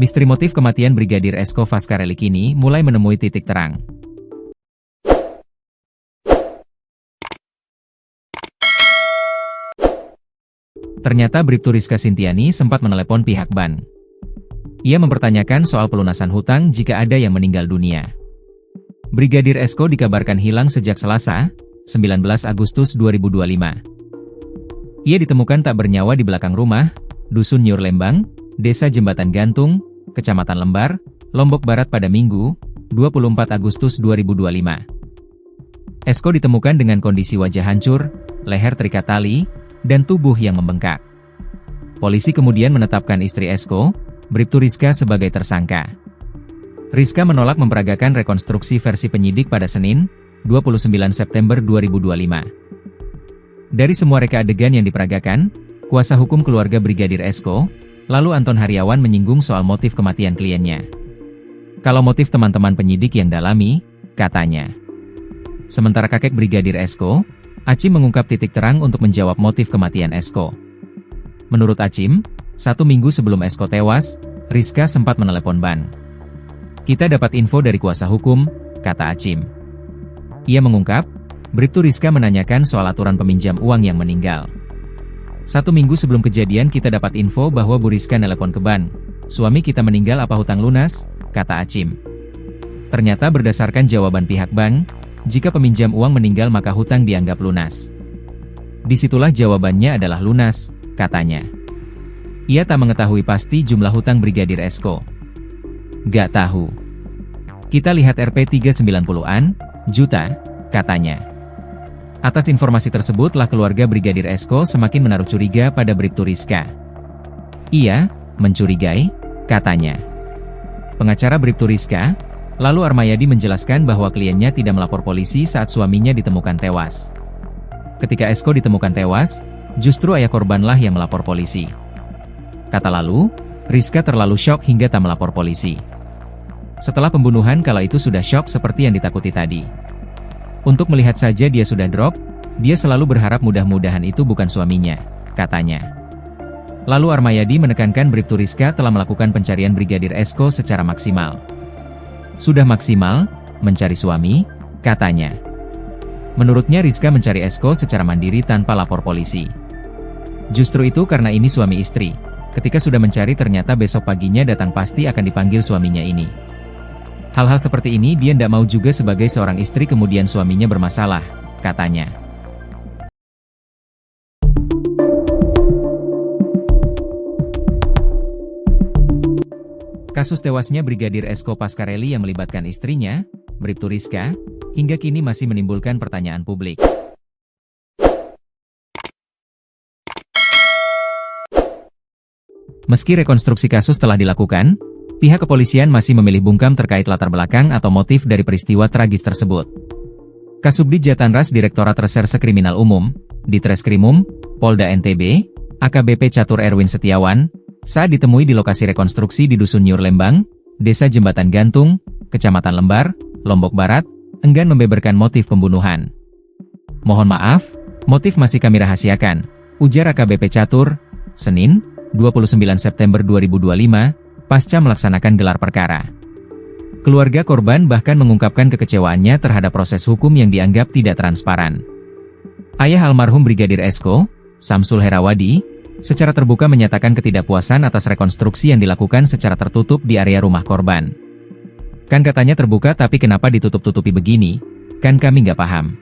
Misteri motif kematian Brigadir Esko Faskareli kini mulai menemui titik terang. Ternyata Bribtu Rizka Sintiani sempat menelepon pihak BAN. Ia mempertanyakan soal pelunasan hutang jika ada yang meninggal dunia. Brigadir Esko dikabarkan hilang sejak Selasa, 19 Agustus 2025. Ia ditemukan tak bernyawa di belakang rumah, Dusun Nyur Lembang, Desa Jembatan Gantung, Kecamatan Lembar, Lombok Barat pada Minggu, 24 Agustus 2025. Esko ditemukan dengan kondisi wajah hancur, leher terikat tali, dan tubuh yang membengkak. Polisi kemudian menetapkan istri Esko, Bribtu Rizka sebagai tersangka. Rizka menolak memperagakan rekonstruksi versi penyidik pada Senin, 29 September 2025. Dari semua reka adegan yang diperagakan, kuasa hukum keluarga Brigadir Esko, lalu Anton Haryawan menyinggung soal motif kematian kliennya. Kalau motif teman-teman penyidik yang dalami, katanya. Sementara kakek Brigadir Esko, Acim mengungkap titik terang untuk menjawab motif kematian Esko. Menurut Acim, 1 minggu sebelum Esko tewas, Rizka sempat menelepon BAN. Kita dapat info dari kuasa hukum, kata Acim. Ia mengungkap, Bribtu Rizka menanyakan soal aturan peminjam uang yang meninggal. 1 minggu sebelum kejadian kita dapat info bahwa Bu Rizka nelepon ke BAN. Suami kita meninggal apa hutang lunas, kata Acim. Ternyata berdasarkan jawaban pihak BAN, jika peminjam uang meninggal maka hutang dianggap lunas. Disitulah jawabannya adalah lunas, katanya. Ia tak mengetahui pasti jumlah hutang Brigadir Esko. Gak tahu. Kita lihat Rp 390-an juta, katanya. Atas informasi tersebut lah keluarga Brigadir Esko semakin menaruh curiga pada Bribtu Rizka. Ia mencurigai, katanya. Pengacara Bribtu Rizka, lalu Armayadi menjelaskan bahwa kliennya tidak melapor polisi saat suaminya ditemukan tewas. Ketika Esko ditemukan tewas, justru ayah korbanlah yang melapor polisi. Kata lalu, Rizka terlalu syok hingga tak melapor polisi. Setelah pembunuhan kala itu sudah syok seperti yang ditakuti tadi. Untuk melihat saja dia sudah drop, dia selalu berharap mudah-mudahan itu bukan suaminya, katanya. Lalu Armayadi menekankan Bribtu Rizka telah melakukan pencarian Brigadir Esko secara maksimal. Sudah maksimal, mencari suami, katanya. Menurutnya Rizka mencari Esko secara mandiri tanpa lapor polisi. Justru itu karena ini suami istri. Ketika sudah mencari ternyata besok paginya datang pasti akan dipanggil suaminya ini. Hal-hal seperti ini dia tidak mau juga sebagai seorang istri kemudian suaminya bermasalah, katanya. Kasus tewasnya Brigadir Esko Faskareli yang melibatkan istrinya, Bribtu Rizka, hingga kini masih menimbulkan pertanyaan publik. Meski rekonstruksi kasus telah dilakukan, pihak kepolisian masih memilih bungkam terkait latar belakang atau motif dari peristiwa tragis tersebut. Kasubdit Jatanras Direktorat Reserse Kriminal Umum, Ditreskrimum, Polda NTB, AKBP Catur Erwin Setiawan, saat ditemui di lokasi rekonstruksi di Dusun Nyur Lembang, Desa Jembatan Gantung, Kecamatan Lembar, Lombok Barat, enggan membeberkan motif pembunuhan. Mohon maaf, motif masih kami rahasiakan, ujar AKBP Catur, Senin, 29 September 2025, pasca melaksanakan gelar perkara. Keluarga korban bahkan mengungkapkan kekecewaannya terhadap proses hukum yang dianggap tidak transparan. Ayah almarhum Brigadir Esko, Samsul Herawadi, secara terbuka menyatakan ketidakpuasan atas rekonstruksi yang dilakukan secara tertutup di area rumah korban. Kan katanya terbuka tapi kenapa ditutup-tutupi begini? Kan kami nggak paham.